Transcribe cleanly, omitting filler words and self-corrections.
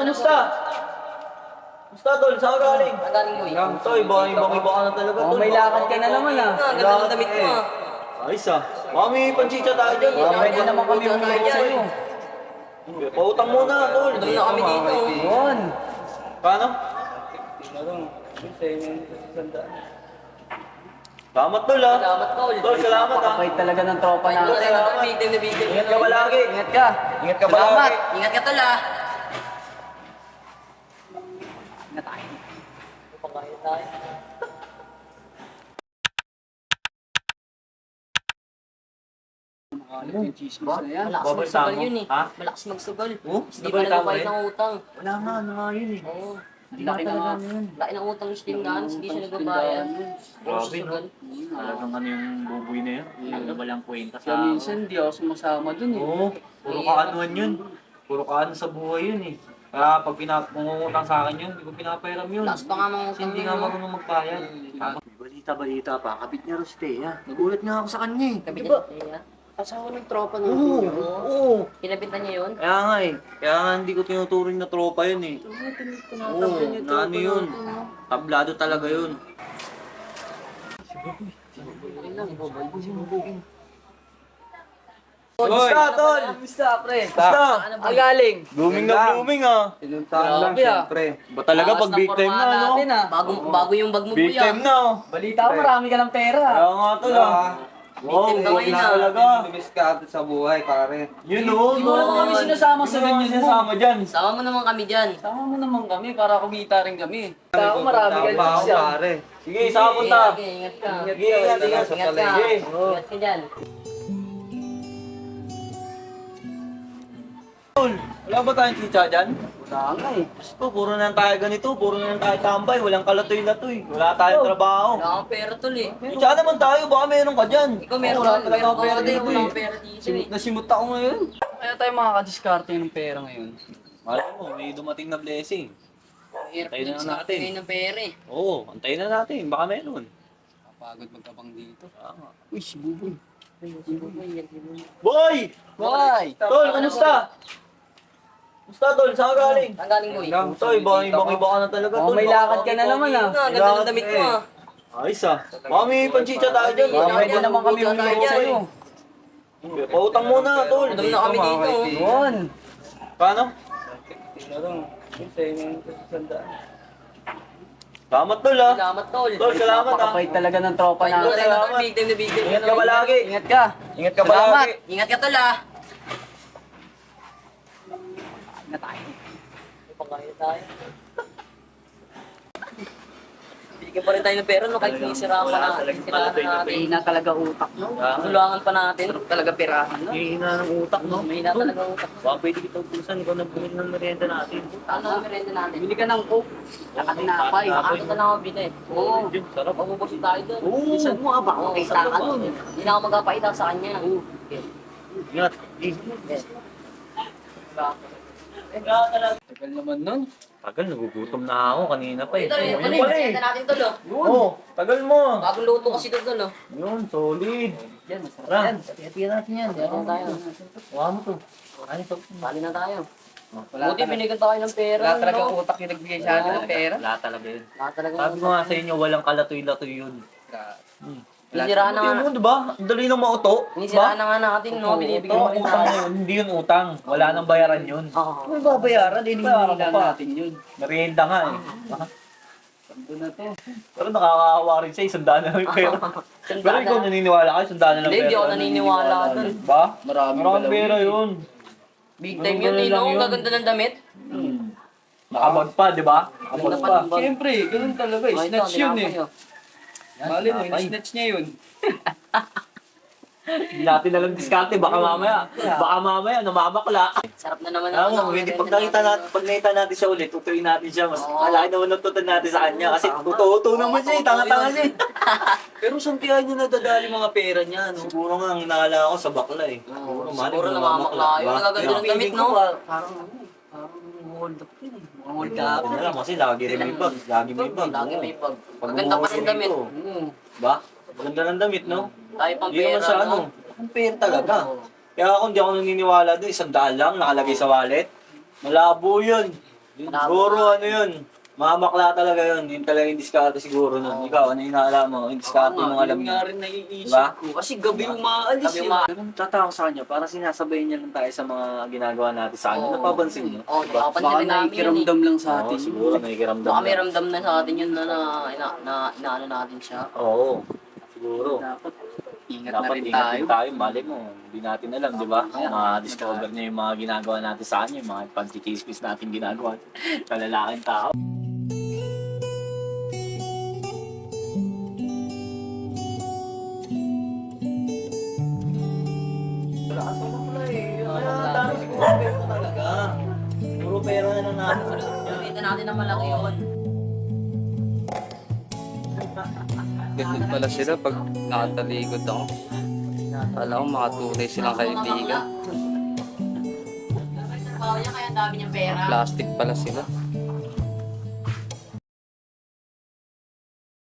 Kamusta? Kamusta, tol? Saan ka galing? Galing mo eh. Ito, ibang-iba ka na talaga, tol. May lakad ka na naman ah. Ganda ng damit mo ah. Ayos ah. Baka may panchicha tayo dyan. Pwede naman kami umigit sa'yo. Pautang muna, tol. Dami na kami dito. Yun. Paano? Salamat, tol ah. Salamat tol. Tol, salamat ah. Kapait talaga ng tropa natin. Salamat. Big time na big time. Ingat ka palagi. Ingat ka. Ingat ka Salamat. palagi. Ingat ka tol ah. Ingat tayo. Pagkain tayo. Ano yung chismis na yan? Malakas Babay magsugal tamo. yun eh. Ha? Malakas magsugal. Oh, Hindi pa nabalita mo nagbayad rin? ng utang. Wala nga, ano nga yun eh. Oo. Laki na nga. Laki ng utang ni Stingan. Hindi siya nagbabayad. Grabe, no? Susugal. Talagang ano yung buboy na yun. Ano walang kwenta Kaya sa... minsan di ako sumasama dun eh. Oo, puro kaanuan yun. Puro kaano sa buhay yun eh. Kaya pag pumungutang sa akin yun, hindi ko pinapahiram yun. Lakas pa nga mga Kasi utang hindi yun. nga no? marunong magbayad. Balita pa. Kabit niya raw si Thea. Nagulat nga ako sa kanya eh. Kabit Diba? niya siya. Asawa ng tropa ng Oo, oo. Kinabitan niya yun? Kaya nga eh. Kaya nga hindi ko tinuturing na tropa yun eh. Oo, na ano yun. Tablado talaga yun. Kamusta, tol? Kamusta pre? Kamusta? Ang galing. Blooming na blooming ah. Pinuntahan lang siyempre. Ba talaga pag big time na, no? Natin, ah. Bago yung bag mo Big kuya. time na oh. Balita ko marami ka ng pera. Kaya nga tol ah. Wow, Big time ka wag ngayon, na ah. talaga. Dumiskarte sa buhay, pare. Yun oh. Hindi mo lang kami sinasama sa ganyan mo. Sinasama dyan. Sama mo naman kami dyan. Sama mo naman kami para kumita rin kami. Ako marami ka Tama ako, siya. pare. Sige, isa ka punta. Sige, ingat ka. Sige, ingat, ingat. Ingat ka. Sige. Ingat ka dyan. Tol, wala ba tayong chicha dyan? Wala nga eh. Gusto, puro na lang tayo ganito, puro na lang tayo tambay, walang kalatoy-latoy, wala tayong trabaho. Wala akong pera tol eh. Chicha naman tayo, baka meron ka dyan. Ikaw meron Wala ka. talaga Meron akong pera ka din. dito Wala eh. akong pera dito eh. Nasimot ako ngayon. Kaya tayo makakadiskarte ng pera ngayon. Malay mo, may dumating na blessing. Hirap Antayin na din lang sa natin. akin ng pera eh. Oo, antayin na natin, baka meron. Kapagod magkabang dito. Tama. Uy, si Buboy. Boy! Boy! Tol, kamusta? Kamusta, Tol? Saan ka galing? Ang galing mo eh. Ito, ibang-iba ka na talaga, Tol. May lakad ka na naman ah. Ganda ng damit mo ah. Ayos ah. Baka may panchicha tayo dyan. Pwede naman kami umigit sa'yo. Pautang muna, Tol. Dami na kami dito. Yun. Paano? Salamat, Tol ah. Salamat tol. Tol, salamat ah. Kapait talaga ng tropa Bye, tol. natin. Tol, big time na big time. Ingat ka palagi. Ingat ka. Ingat ka Salamat. palagi. Ingat ka tol ah. Ingat tayo. Pagkain tayo. Bigyan pa rin tayo ng pera no kahit sisiraan pa natin. Siraan na natin. Mahina talaga utak, no? Tulangan pa natin. Talaga perahan, no? Hihina ng utak, no? Mahina talaga utak. Baka pwede kitang pulsan, ikaw na bumili ng merienda natin. Ano ang merenda natin? Bili ka ng coke. Saka tinapay. Ako na lang ako bili. Oo. Sarap. Pagbubusin tayo doon. Oo. Bisan mo ah, baka Oo, makita sarap ka ba? nun. Hindi na ako magpapaita sa kanya. Ingat. Tagal naman nun. Tagal, nagugutom na ako kanina pa eh. Ito, ito, Ayun ito, pala eh. merenda natin tol oh. Oo, tagal mo. Bagong luto kasi doon tol oh. Yun, solid. Yan, masarap Tara, yan. hati-hatihan natin yan. Meron tayo. Kuha mo to. Ano to? Bali na tayo. Wala Buti talaga. binigyan tayo ng pera. Wala talaga no? utak yung nagbigay sa atin ng pera. Wala talaga yun. Wala talaga. Sabi ko nga sa inyo, walang kalatoy-latoy yun. Sinisiraan na nga. Tingnan mo, diba? Ang dali nang mauto. Sinisiraan na nga natin no. Binibigyan mo rin Utang tayo. na yun, hindi yun utang. Wala nang bayaran yun. Oo. May babayaran, Bayaran hinihingi mo pa. natin yun. Merienda nga eh. Sando na to. Pero nakakahawa rin siya, isandaan na lang yung pera. Pero ikaw naniniwala ka, isandaan na lang Hindi, pera. hindi ako naniniwala doon. Ba? Maraming Maraming galaw pera yun. yun. Big time yun eh no. Ang gaganda ng damit. Nakabag pa, di ba? Nakabag pa. Siyempre, ganun talaga eh. Snatch yun eh. Mali mo, snatch niya yun. Hindi natin alam diskarte, baka mamaya, namamakla. Sarap na naman Alam mo, hindi, pag nakita natin siya ulit, tutuin natin siya, mas malaki naman natutunan natin sa kanya. Kasi totoo naman siya, tanga-tanga siya. Pero saan kaya niya nadadali mga pera niya, no? Siguro nga, ang inaala ako sa bakla eh. Siguro namamakla yun. Ang gaganda ng damit no. Parang hold up yun eh. Hold Kaya up. ako na lang, kasi lagi rin may bag, lagi may bag. Lagi may pag. Pag Maganda pa umuwi ng damit. dito, Ba? Maganda ng damit, no? Tayo pang Hindi naman pera sa no. ano, ang pera talaga. Kaya ako hindi ako naniniwala doon, 100 lang nakalagay sa wallet. Malabo yun. Siguro ano yun, mamakla talaga yun. Yun talaga yung diskarte siguro nun. Ikaw, ano yung naalam mo? Yung diskarte mong alam Yun mo. nga rin naiisip Diba? ko. Kasi gabi umaalis Gabi yun. uma- Pero tataka ko sa kanya, parang sinasabay niya lang tayo sa mga ginagawa natin sa kanya. Oo. Napapansin niyo? Oo, Diba? napapansin Baka rin namin yun eh. nakikiramdam lang sa Oo, atin. siguro nakikiramdam Baka may lang. ramdam na sa atin yun na inaano natin siya. Oo, siguro. Dapat ingat na Dapat rin ingat tayo. din tayo, mali mo. Hindi natin alam, di ba? Ma-discover niya yung mga ginagawa natin sa kanya, yung mga pagkikismis natin ginagawa. Kalalaking tao. Lakas mo pala eh. Kaya dami siguro pera talaga. Puro pera na lang natin. Gamitin natin na malaki yun. Ganun pala sila pag nakatalikod ako. Kala ko mga tunay silang kaibigan. Trabaho niya kaya ang dami niyang pera. Plastic pala sila.